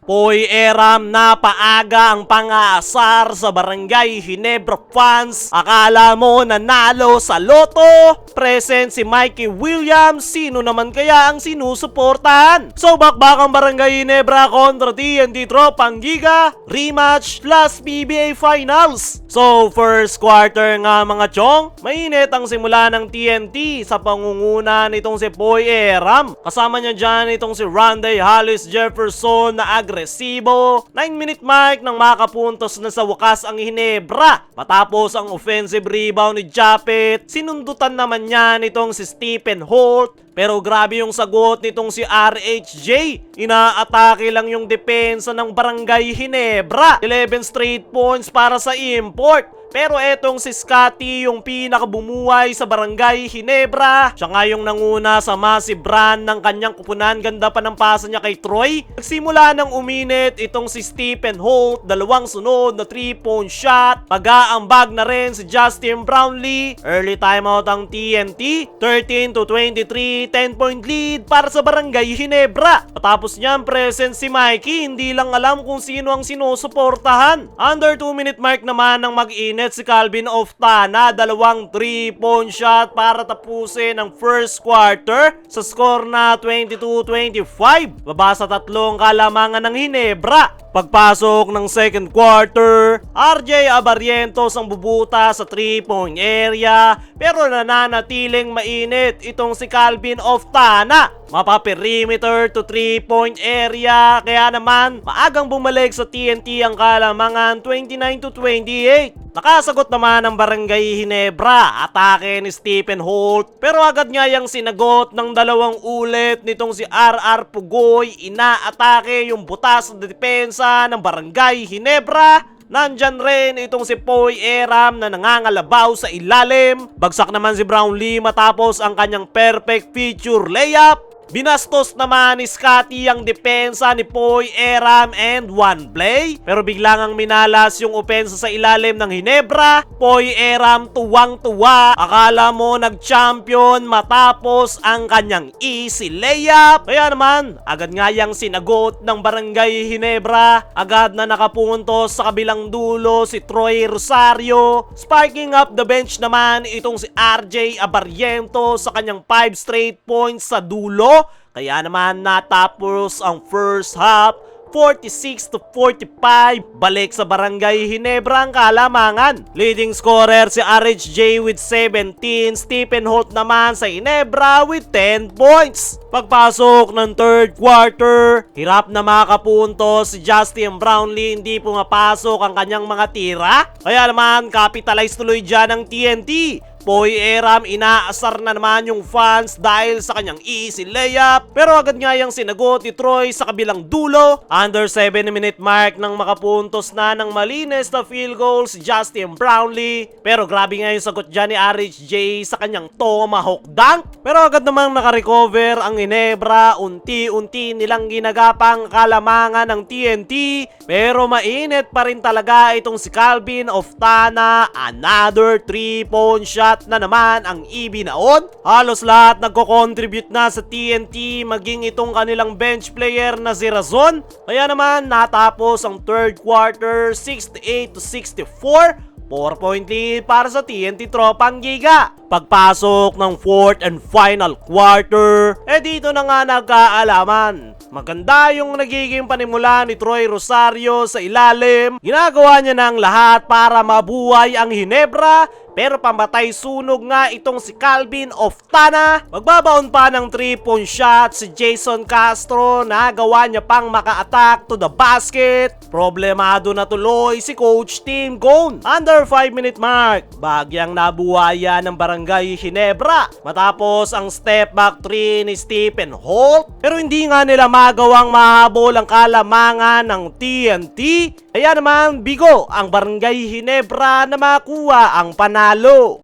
Poy Eram, napaaga ang pang-aasar sa Barangay Ginebra fans. Akala mo nanalo sa loto? Present si Mikey Williams, sino naman kaya ang sinusuportahan? So bakbakang Barangay Ginebra kontra TNT Tropang Giga, rematch last PBA Finals. So first quarter nga mga chong, mainit ang simula ng TNT sa pangunguna nitong si Poy Eram. Kasama niya dyan itong si Randy Hollis Jefferson na agresibo. 9-minute mark nang makapuntos na sa wakas ang Ginebra. Matapos ang offensive rebound ni Japet, sinundutan naman niya nitong si Stephen Holt. Pero grabe yung sagot nitong si RHJ. Inaatake lang yung depensa ng Barangay Ginebra. 11 straight points para sa import. Pero etong si Scotty yung pinakabumuhay sa Barangay Ginebra. Siya nga yung nanguna sa massive run ng kanyang kupunan. Ganda pa ng pasa niya kay Troy. Nagsimula ng uminit itong si Stephen Holt. Dalawang sunod na 3-point shot. Mag-aambag na rin si Justin Brownlee. Early timeout ang TNT. 13-23, 10-point lead para sa Barangay Ginebra. Patapos niyan present si Mikey. Hindi lang alam kung sino ang sinusuportahan. Under 2-minute mark naman ang mag-init si Calvin Oftana, dalawang 3-point shot para tapusin ang first quarter sa score na 22-25. Baba sa tatlong kalamangan ng Ginebra. Pagpasok ng second quarter, RJ Abarientos ang bubuta sa 3-point area pero nananatiling mainit itong si Calvin Oftana. Mapaperimeter to 3-point area kaya naman maagang bumalik sa TNT ang kalamangan 29-28. Nakasagot naman ang Barangay Ginebra, atake ni Stephen Holt pero agad nga yung sinagot ng dalawang ulit nitong si RR Pugoy. Inaatake yung butas sa depensa ng Barangay Ginebra. Nandyan rin itong si Poy Eram na nangangalabaw sa ilalim. Bagsak naman si Brownlee matapos ang kanyang perfect feature layup. Binastos naman ni Scotty ang depensa ni Poy Eram and one play. Pero biglang ang minalas yung opensa sa ilalim ng Ginebra. Poy Eram tuwang-tuwa. Akala mo nag-champion matapos ang kanyang easy layup. Kaya naman, agad nga yang sinagot ng Barangay Ginebra. Agad na nakapuntos sa kabilang dulo si Troy Rosario. Sparking up the bench naman itong si RJ Abariento sa kanyang 5 straight points sa dulo. Kaya naman natapos ang first half 46-45. Balik sa Barangay Ginebra ang kalamangan. Leading scorer si RHJ with 17. Stephen Holt naman sa Ginebra with 10 points. Pagpasok ng third quarter, hirap na makapuntos si Justin Brownlee. Hindi pumapasok ang kanyang mga tira. Kaya naman capitalize tuloy dyan ng TNT. Poy Eram, inaasar na naman yung fans dahil sa kanyang easy layup. Pero agad nga yung sinagot ni Troy sa kabilang dulo. Under 7-minute mark nang makapuntos na ng malinis na field goal si Justin Brownlee. Pero grabe nga yung sagot dyan ni RHJ sa kanyang tomahawk dunk. Pero agad namang nakarecover ang Ginebra. Unti-unti nilang ginagapang kalamangan ng TNT. Pero mainit pa rin talaga itong si Calvin Oftana. Another 3-point shot na naman ang ibinaon. Halos lahat nagko-contribute na sa TNT, maging itong kanilang bench player na si Razon. Kaya naman natapos ang third quarter 68-64. 4-point lead para sa TNT Tropang Giga. Pagpasok ng fourth and final quarter, dito na nga nagkaalaman. Maganda yung nagiging panimula ni Troy Rosario sa ilalim. Ginagawa niya ng lahat para mabuhay ang Ginebra. Pero pamatay sunog nga itong si Calvin Oftana. Magbabaon pa ng 3-point shot si Jason Castro. Nagawa niya pang maka-attack to the basket. Problemado na tuloy si Coach Tim Cone. Under 5-minute mark, bagyang nabuhaya ng Barangay Ginebra matapos ang step back 3 ni Stephen Holt. Pero hindi nga nila magawang mahabol ang kalamangan ng TNT. Kaya naman bigo ang Barangay Ginebra na makuha ang panalo.